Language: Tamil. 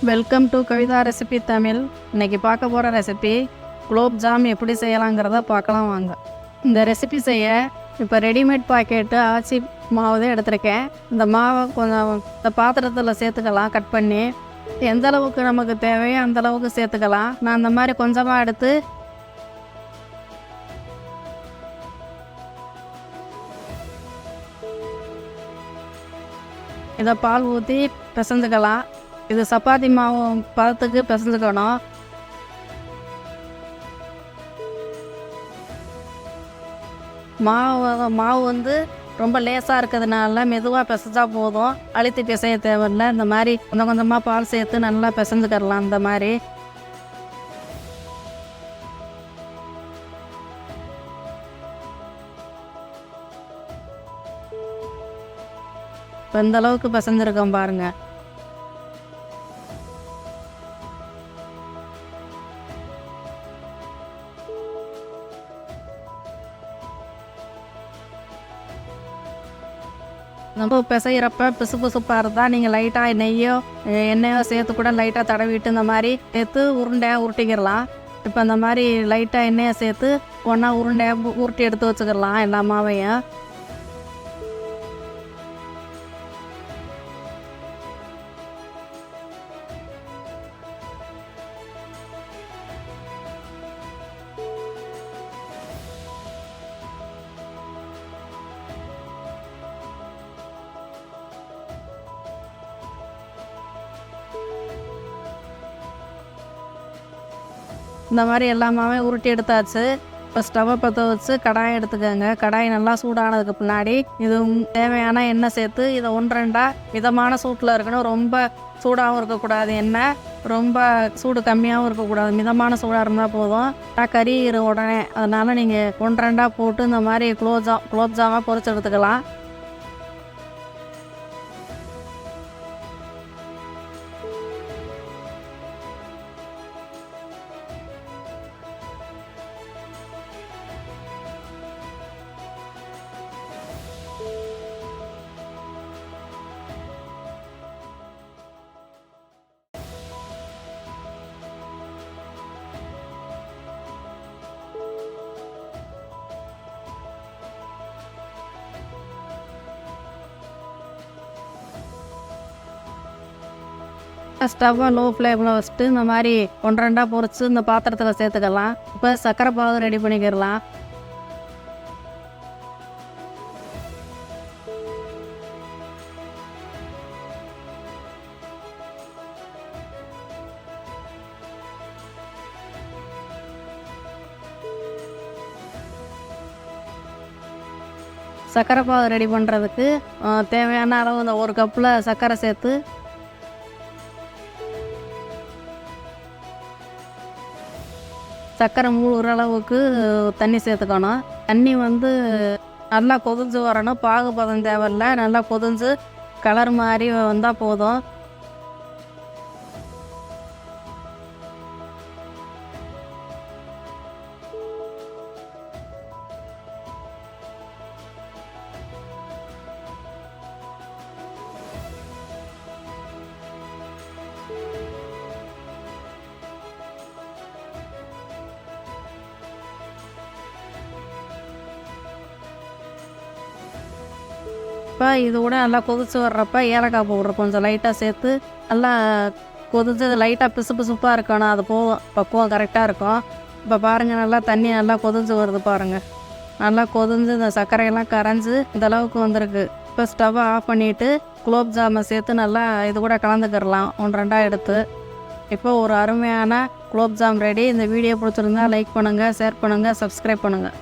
Welcome to Kavitha recipe Tamil. இன்றைக்கி பார்க்க போகிற ரெசிபி குலோப் ஜாம் எப்படி செய்யலாங்கிறத பார்க்கலாம் வாங்க. இந்த ரெசிபி செய்ய இப்போ ரெடிமேட் பாக்கெட்டு ஆச்சி மாவு தான் எடுத்திருக்கேன். இந்த மாவை கொஞ்சம் இந்த பாத்திரத்தில் சேர்த்துக்கலாம். கட் பண்ணி எந்த அளவுக்கு நமக்கு தேவையோ அந்தளவுக்கு சேர்த்துக்கலாம். நான் இந்த மாதிரி கொஞ்சமாக எடுத்து இதை பால் ஊற்றி பிசைஞ்சுக்கலாம். இது சப்பாத்தி மாவு பதத்துக்கு பிசைஞ்சுக்கணும். மாவு வந்து ரொம்ப லேசாக இருக்கிறதுனால மெதுவாக பிசைஞ்சா போதும். அழுத்தி பிசைய தேவையில்லை. இந்த மாதிரி கொஞ்சம் கொஞ்சமாக பால் சேர்த்து நல்லா பிசைஞ்சுக்கிடலாம். இந்த மாதிரி இப்போ இந்த அளவுக்கு பிசைஞ்சிருக்கோம் பாருங்கள். நம்ம பிசைகிறப்ப பிசுப்பாக இருந்தால் நீங்கள் லைட்டாக நெய்யோ எண்ணெயோ சேர்த்து கூட லைட்டாக தடவிட்டு இந்த மாதிரி சேர்த்து உருண்டையாக உருட்டிக்கிடலாம். இப்போ இந்த மாதிரி லைட்டாக எண்ணெயை சேர்த்து ஒன்றா உருண்டையாக உருட்டி எடுத்து வச்சுக்கிடலாம் எல்லா மாவையும். இந்த மாதிரி எல்லாமே உருட்டி எடுத்தாச்சு. இப்போ ஸ்டவ்வை பற்ற வச்சு கடாயை எடுத்துக்கோங்க. கடாய் நல்லா சூடானதுக்கு பின்னாடி இது தேவையான எண்ணெய் சேர்த்து இதை 1-2 மிதமான சூட்டில் இருக்கணும். ரொம்ப சூடாகவும் இருக்கக்கூடாது, எண்ணெய் ரொம்ப சூடு கம்மியாகவும் இருக்கக்கூடாது. மிதமான சூடாக இருந்தால் போதும். கறியிரும் உடனே. அதனால் நீங்கள் 1-2 போட்டு இந்த மாதிரி குலோப் ஜாமாக பொரிச்சு எடுத்துக்கலாம். ஸ்டவ்வை லோ ஃப்ளேமில் வச்சுட்டு இந்த மாதிரி 1-2 பொரிச்சு இந்த பாத்திரத்தில் சேர்த்துக்கலாம். இப்போ சர்க்கரை பாகு ரெடி பண்ணிக்கிடலாம். சர்க்கரை பாகு ரெடி பண்ணுறதுக்கு தேவையான அளவு இந்த 1 கப்பில் சர்க்கரை சேர்த்து சர்க்கரை மூழ்கிற அளவுக்கு தண்ணி சேர்த்துக்கணும். தண்ணி வந்து நல்லா கொதிஞ்சு வரணும். பாகு பதம் தேவையில்லை. நல்லா கொதிஞ்சு கலர் மாதிரி வந்தால் போதும். இப்போ இது கூட நல்லா கொதிச்சு வர்றப்ப ஏலக்காய் பவுடர் கொஞ்சம் லைட்டாக சேர்த்து நல்லா கொதிச்சு லைட்டாக பிசுப்பாக இருக்கணும். அது போதும், பக்குவம் கரெக்டாக இருக்கும். இப்போ பாருங்கள், நல்லா தண்ணி நல்லா கொதிச்சு வருது பாருங்கள். நல்லா கொதிஞ்சு இந்த சர்க்கரையெல்லாம் கரைஞ்சி இந்த அளவுக்கு வந்திருக்கு. இப்போ ஸ்டவ்வை ஆஃப் பண்ணிவிட்டு குலோப் ஜாமை சேர்த்து நல்லா இது கூட கலந்துக்கிடலாம் 1-2 எடுத்து. இப்போ ஒரு அருமையான குலோப் ஜாம் ரெடி. இந்த வீடியோ பிடிச்சிருந்தா லைக் பண்ணுங்கள், ஷேர் பண்ணுங்கள், சப்ஸ்கிரைப் பண்ணுங்கள்.